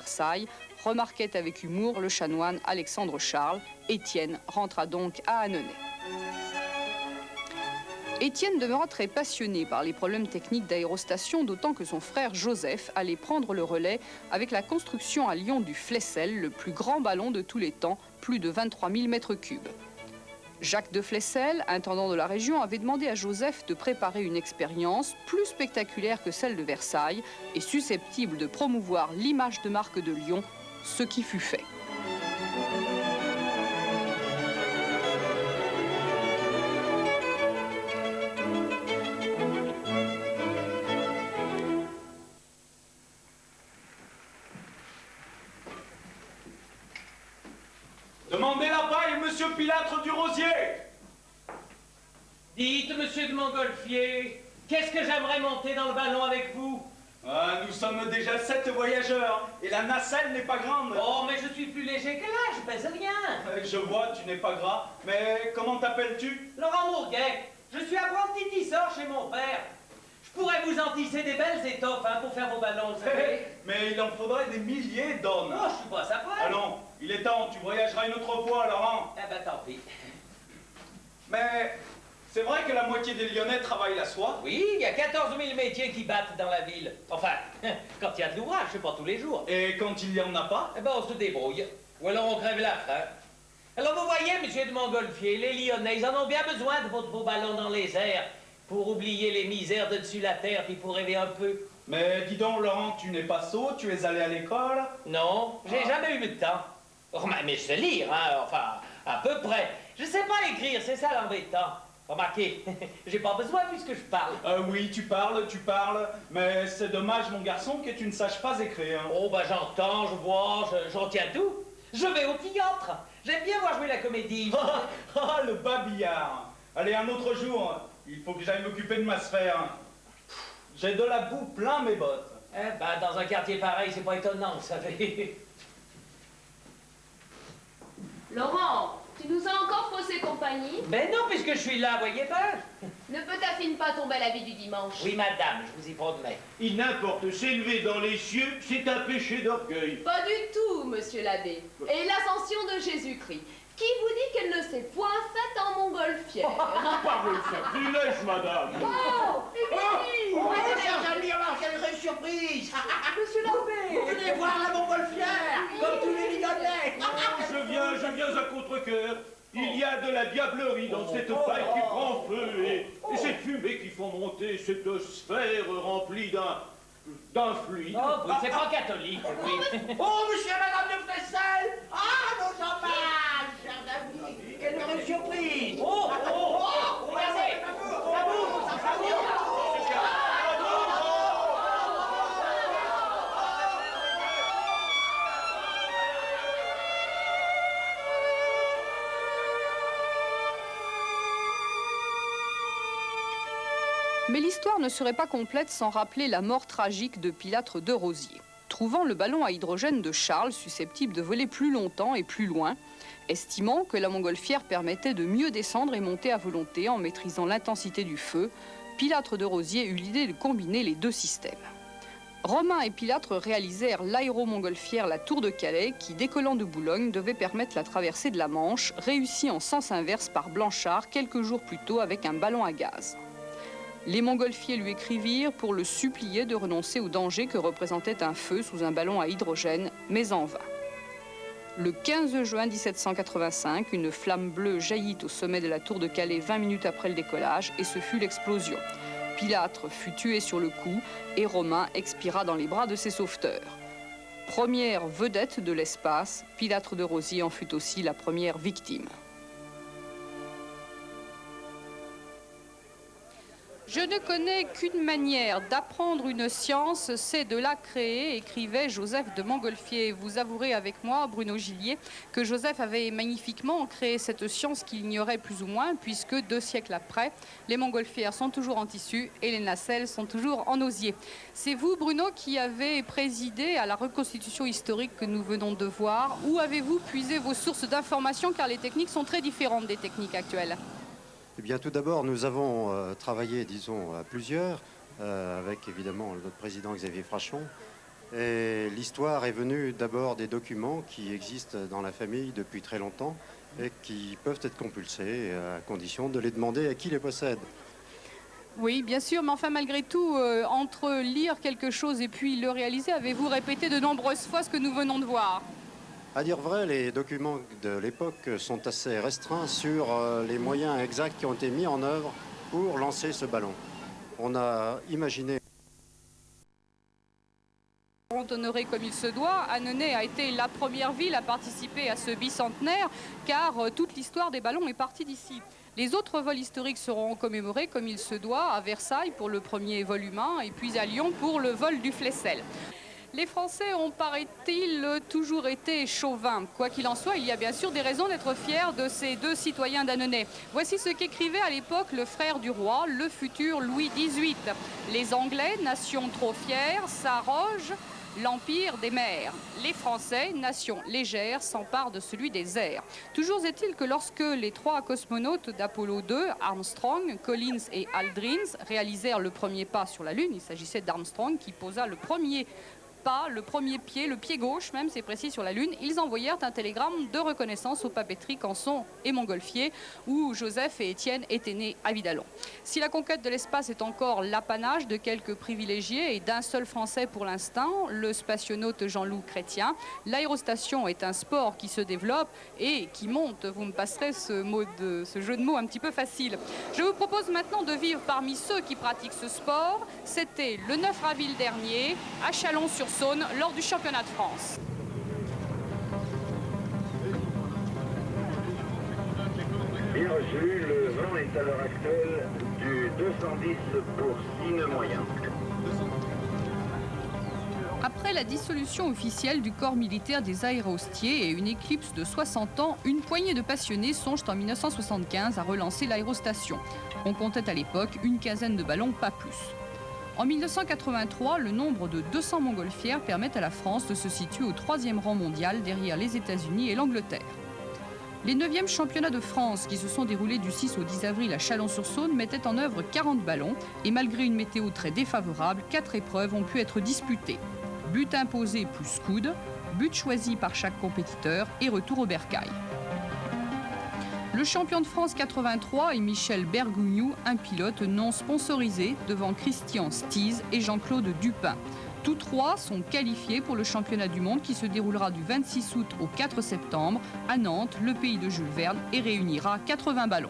Versailles, remarquait avec humour le chanoine Alexandre Charles. Étienne rentra donc à Annonay. Étienne demeura très passionné par les problèmes techniques d'aérostation, d'autant que son frère Joseph allait prendre le relais avec la construction à Lyon du Flessel, le plus grand ballon de tous les temps, plus de 23 000 mètres cubes. Jacques de Flessel, intendant de la région, avait demandé à Joseph de préparer une expérience plus spectaculaire que celle de Versailles et susceptible de promouvoir l'image de marque de Lyon, ce qui fut fait. Demandez la paille, monsieur Pilâtre du Rosier. Dites, monsieur de Montgolfier, qu'est-ce que j'aimerais monter dans le ballon avec vous? Ah, nous sommes déjà 7 voyageurs, et la nacelle n'est pas grande. Oh, mais je suis plus léger que là, je pèse rien. Je vois, tu n'es pas gras, mais comment t'appelles-tu? Laurent Mourguet, je suis apprenti tisseur chez mon père. Je pourrais vous en tisser des belles étoffes pour faire vos ballons, vous savez. Mais il en faudrait des milliers d'hommes. Oh, je suis pas ça près. Allons, il est temps, tu voyageras une autre fois, Laurent. Eh ben, tant pis. Mais c'est vrai que la moitié des Lyonnais travaillent la soie? Oui, il y a 14 000 métiers qui battent dans la ville. Enfin, quand il y a de l'ouvrage, c'est pas tous les jours. Et quand il y en a pas? Eh ben, on se débrouille. Ou alors on crève la faim. Alors vous voyez, monsieur de Montgolfier, les Lyonnais, ils en ont bien besoin de vos ballons dans les airs pour oublier les misères de dessus la terre, puis pour rêver un peu. Mais dis donc, Laurent, tu n'es pas sot, tu es allé à l'école? Non, j'ai jamais eu le temps. Oh, mais je sais lire, enfin, à peu près. Je sais pas écrire, c'est ça l'embêtant. Remarquez, j'ai pas besoin puisque je parle. Oui, tu parles, mais c'est dommage, mon garçon, que tu ne saches pas écrire. Oh, bah j'entends, je vois, je retiens tout. Je vais au théâtre. J'aime bien voir jouer la comédie. Ah, le babillard. Allez, un autre jour, il faut que j'aille m'occuper de ma sphère. J'ai de la boue plein mes bottes. Eh ben, dans un quartier pareil, c'est pas étonnant, vous savez. Laurent, tu nous as encore faussé compagnie? Ben non, puisque je suis là, voyez pas. Ne peut ta fille pas tomber à la vie du dimanche? Oui, madame, je vous y promets. Il n'importe, s'élever dans les cieux, c'est un péché d'orgueil. Pas du tout, monsieur l'abbé. Et l'ascension de Jésus-Christ. Qui vous dit qu'elle ne s'est point faite en montgolfière? Parle de sacrilège, madame. Oh, Chers amis, alors quelle vraie surprise! monsieur l'abbé! Vous venez voir la montgolfière, comme tous les Lyonnais! Je viens à contre-cœur. Il y a de la diablerie dans cette paille qui prend feu et cette fumée qui font monter cette sphère remplie d'un fluide. Oh, oui, c'est pas catholique, oui. Oh, monsieur et madame de Flessel! Ah, nos hommages, chers amis! Quelle vraie surprise! Oh, regardez! Mais l'histoire ne serait pas complète sans rappeler la mort tragique de Pilâtre de Rosier. Trouvant le ballon à hydrogène de Charles susceptible de voler plus longtemps et plus loin, estimant que la montgolfière permettait de mieux descendre et monter à volonté en maîtrisant l'intensité du feu, Pilâtre de Rosier eut l'idée de combiner les deux systèmes. Romain et Pilâtre réalisèrent l'aéromontgolfière La Tour de Calais qui, décollant de Boulogne, devait permettre la traversée de la Manche, réussie en sens inverse par Blanchard quelques jours plus tôt avec un ballon à gaz. Les montgolfiers lui écrivirent pour le supplier de renoncer au danger que représentait un feu sous un ballon à hydrogène, mais en vain. Le 15 juin 1785, une flamme bleue jaillit au sommet de la tour de Calais 20 minutes après le décollage et ce fut l'explosion. Pilâtre fut tué sur le coup et Romain expira dans les bras de ses sauveteurs. Première vedette de l'espace, Pilâtre de Rosier en fut aussi la première victime. Je ne connais qu'une manière d'apprendre une science, c'est de la créer, écrivait Joseph de Montgolfier. Vous avouerez avec moi, Bruno Gillier, que Joseph avait magnifiquement créé cette science qu'il ignorait plus ou moins, puisque 2 siècles après, les montgolfières sont toujours en tissu et les nacelles sont toujours en osier. C'est vous, Bruno, qui avez présidé à la reconstitution historique que nous venons de voir. Où avez-vous puisé vos sources d'information, car les techniques sont très différentes des techniques actuelles? Eh bien, tout d'abord, nous avons travaillé, disons, à plusieurs, avec évidemment notre président Xavier Frachon, Et l'histoire est venue d'abord des documents qui existent dans la famille depuis très longtemps et qui peuvent être compulsés à condition de les demander à qui les possède. Oui, bien sûr, mais enfin, malgré tout, entre lire quelque chose et puis le réaliser, avez-vous répété de nombreuses fois ce que nous venons de voir? À dire vrai, les documents de l'époque sont assez restreints sur les moyens exacts qui ont été mis en œuvre pour lancer ce ballon. On a imaginé... Honoré comme il se doit, Annonay a été la première ville à participer à ce bicentenaire, car toute l'histoire des ballons est partie d'ici. Les autres vols historiques seront commémorés comme il se doit à Versailles pour le premier vol humain et puis à Lyon pour le vol du Flessel. Les Français ont, paraît-il, toujours été chauvins. Quoi qu'il en soit, il y a bien sûr des raisons d'être fiers de ces deux citoyens d'Annonay. Voici ce qu'écrivait à l'époque le frère du roi, le futur Louis XVIII. Les Anglais, nation trop fière, s'arrogent l'empire des mers. Les Français, nation légère, s'emparent de celui des airs. Toujours est-il que lorsque les trois cosmonautes d'Apollo 2, Armstrong, Collins et Aldrin, réalisèrent le premier pas sur la Lune, il s'agissait d'Armstrong qui posa le premier pied, le pied gauche même, c'est précis, sur la Lune, ils envoyèrent un télégramme de reconnaissance aux papeteries Canson et Montgolfier, où Joseph et Étienne étaient nés à Vidalon. Si la conquête de l'espace est encore l'apanage de quelques privilégiés et d'un seul Français pour l'instant, le spationaute Jean-Loup Chrétien, l'aérostation est un sport qui se développe et qui monte. Vous me passerez ce jeu de mots un petit peu facile. Je vous propose maintenant de vivre parmi ceux qui pratiquent ce sport. C'était le 9 avril dernier à Chalon-sur-Saône lors du championnat de France. Bien reçu, le vent est à l'heure actuelle du 210 pour signe moyen. Après la dissolution officielle du corps militaire des aérostiers et une éclipse de 60 ans, une poignée de passionnés songent en 1975 à relancer l'aérostation. On comptait à l'époque une quinzaine de ballons, pas plus. En 1983, le nombre de 200 montgolfières permet à la France de se situer au 3e rang mondial derrière les États-Unis et l'Angleterre. Les 9e championnats de France, qui se sont déroulés du 6 au 10 avril à Chalon-sur-Saône, mettaient en œuvre 40 ballons et malgré une météo très défavorable, 4 épreuves ont pu être disputées. But imposé plus coude, but choisi par chaque compétiteur et retour au bercail. Le champion de France 83 est Michel Bergougnou, un pilote non sponsorisé devant Christian Stiz et Jean-Claude Dupin. Tous trois sont qualifiés pour le championnat du monde qui se déroulera du 26 août au 4 septembre à Nantes, le pays de Jules Verne, et réunira 80 ballons.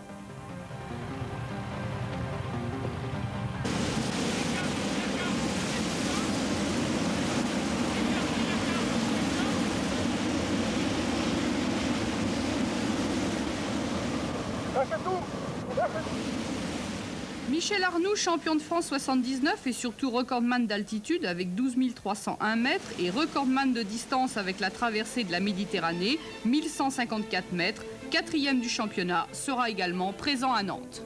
Michel Arnoux, champion de France 79 et surtout recordman d'altitude avec 12 301 mètres et recordman de distance avec la traversée de la Méditerranée, 1154 mètres, 4e du championnat, sera également présent à Nantes.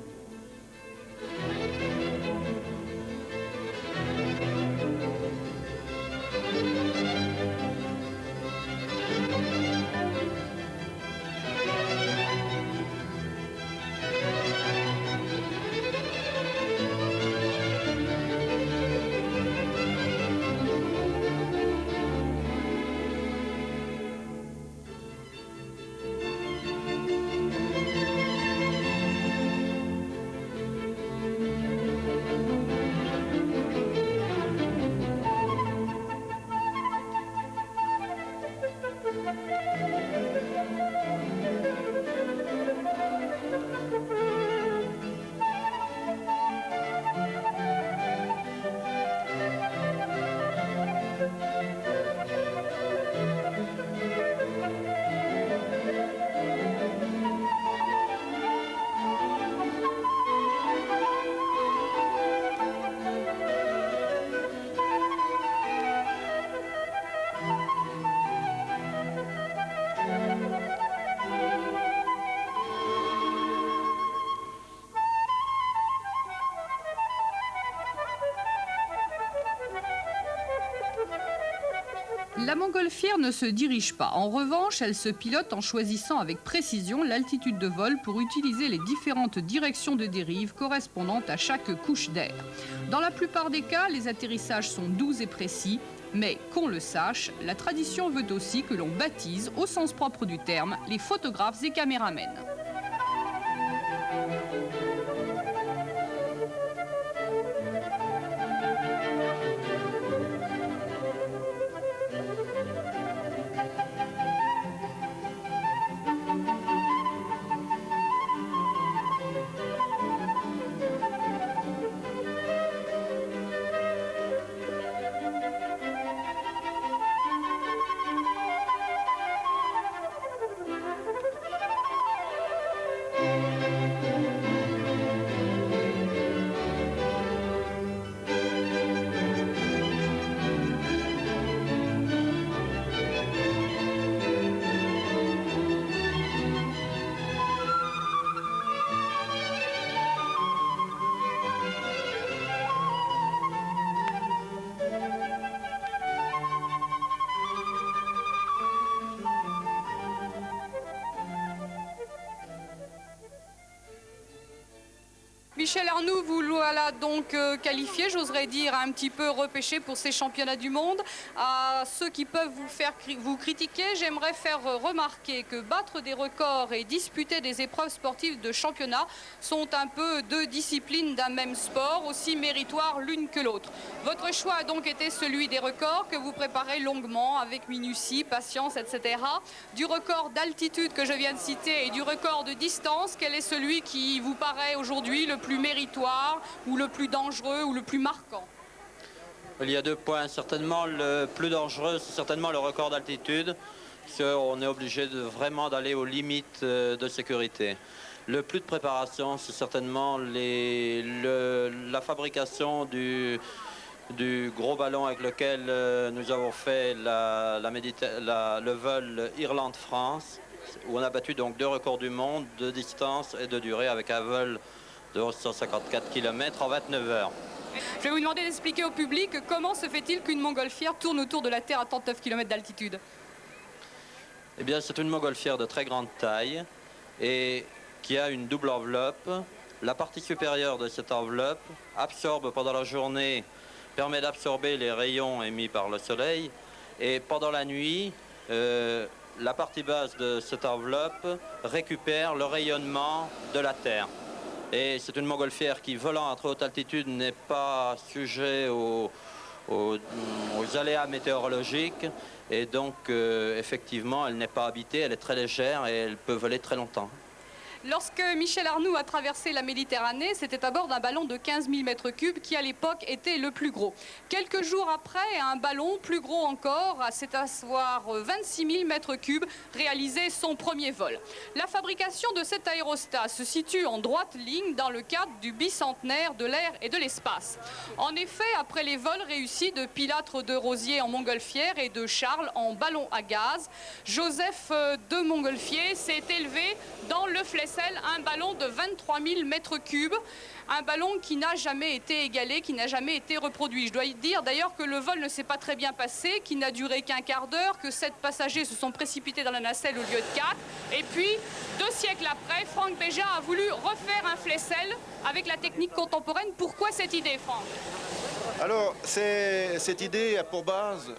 La montgolfière ne se dirige pas. En revanche, elle se pilote en choisissant avec précision l'altitude de vol pour utiliser les différentes directions de dérive correspondantes à chaque couche d'air. Dans la plupart des cas, les atterrissages sont doux et précis. Mais, qu'on le sache, la tradition veut aussi que l'on baptise, au sens propre du terme, les photographes et caméramens. Michel Arnoux, vous voilà donc qualifié, j'oserais dire un petit peu repêché pour ces championnats du monde. À ceux qui peuvent vous critiquer, j'aimerais faire remarquer que battre des records et disputer des épreuves sportives de championnat sont un peu deux disciplines d'un même sport, aussi méritoires l'une que l'autre. Votre choix a donc été celui des records que vous préparez longuement, avec minutie, patience, etc. Du record d'altitude que je viens de citer et du record de distance, quel est celui qui vous paraît aujourd'hui le plus méritoire ou le plus dangereux ou le plus marquant? Il y a 2 points. Certainement, le plus dangereux, c'est certainement le record d'altitude, parce qu'on est obligé vraiment d'aller aux limites de sécurité. Le plus de préparation, c'est certainement la fabrication du gros ballon avec lequel nous avons fait le vol Irlande-France, où on a battu donc 2 records du monde de distance et de durée avec un vol de 154 km en 29 heures. Je vais vous demander d'expliquer au public comment se fait-il qu'une montgolfière tourne autour de la Terre à 39 km d'altitude. Eh bien, c'est une montgolfière de très grande taille et qui a une double enveloppe. La partie supérieure de cette enveloppe absorbe pendant la journée, permet d'absorber les rayons émis par le soleil, et pendant la nuit, la partie basse de cette enveloppe récupère le rayonnement de la Terre. Et c'est une montgolfière qui, volant à très haute altitude, n'est pas sujet aux aléas météorologiques. Et donc, effectivement, elle n'est pas habitée, elle est très légère et elle peut voler très longtemps. Lorsque Michel Arnoux a traversé la Méditerranée, c'était à bord d'un ballon de 15 000 m3 qui, à l'époque, était le plus gros. Quelques jours après, un ballon plus gros encore, c'est à savoir 26 000 m3, réalisait son premier vol. La fabrication de cet aérostat se situe en droite ligne dans le cadre du bicentenaire de l'air et de l'espace. En effet, après les vols réussis de Pilâtre de Rosiers en montgolfière et de Charles en ballon à gaz, Joseph de Montgolfier s'est élevé dans le Flessel, un ballon de 23 000 m3, un ballon qui n'a jamais été égalé, qui n'a jamais été reproduit. Je dois dire d'ailleurs que le vol ne s'est pas très bien passé, qu'il n'a duré qu'un quart d'heure, que 7 passagers se sont précipités dans la nacelle au lieu de 4. Et puis, 2 siècles après, Franck Béja a voulu refaire un Flessel avec la technique contemporaine. Pourquoi cette idée, Franck? Alors, cette idée a pour base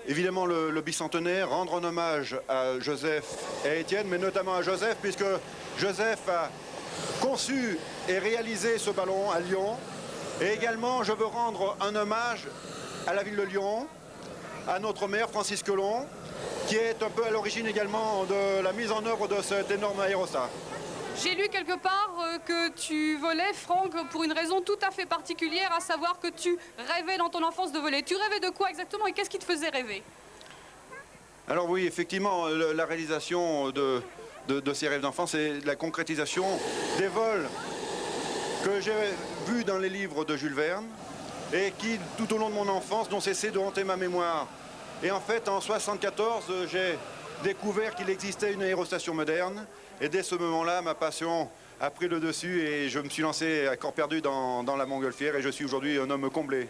évidemment le bicentenaire, rendre un hommage à Joseph et à Étienne, mais notamment à Joseph, puisque Joseph a conçu et réalisé ce ballon à Lyon. Et également, je veux rendre un hommage à la ville de Lyon, à notre maire Francis Quelon, qui est un peu à l'origine également de la mise en œuvre de cet énorme aérostat. J'ai lu quelque part que tu volais, Franck, pour une raison tout à fait particulière, à savoir que tu rêvais dans ton enfance de voler. Tu rêvais de quoi exactement et qu'est-ce qui te faisait rêver? Alors oui, effectivement, la réalisation de ces rêves d'enfance, c'est la concrétisation des vols que j'ai vus dans les livres de Jules Verne et qui, tout au long de mon enfance, n'ont cessé de hanter ma mémoire. Et en fait, en 1974, j'ai découvert qu'il existait une aérostation moderne. Et dès ce moment-là, ma passion a pris le dessus et je me suis lancé à corps perdu dans la montgolfière et je suis aujourd'hui un homme comblé.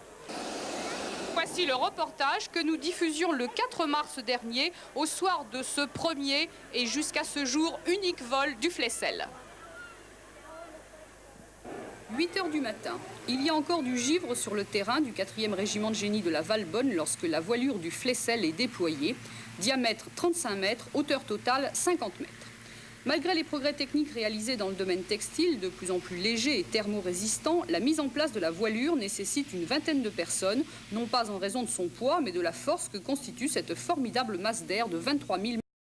Voici le reportage que nous diffusions le 4 mars dernier, au soir de ce premier et jusqu'à ce jour unique vol du Flessel. 8 heures du matin. Il y a encore du givre sur le terrain du 4e régiment de génie de la Valbonne lorsque la voilure du Flessel est déployée. Diamètre 35 mètres, hauteur totale 50 mètres. Malgré les progrès techniques réalisés dans le domaine textile, de plus en plus léger et thermorésistant, la mise en place de la voilure nécessite une vingtaine de personnes, non pas en raison de son poids, mais de la force que constitue cette formidable masse d'air de 23 000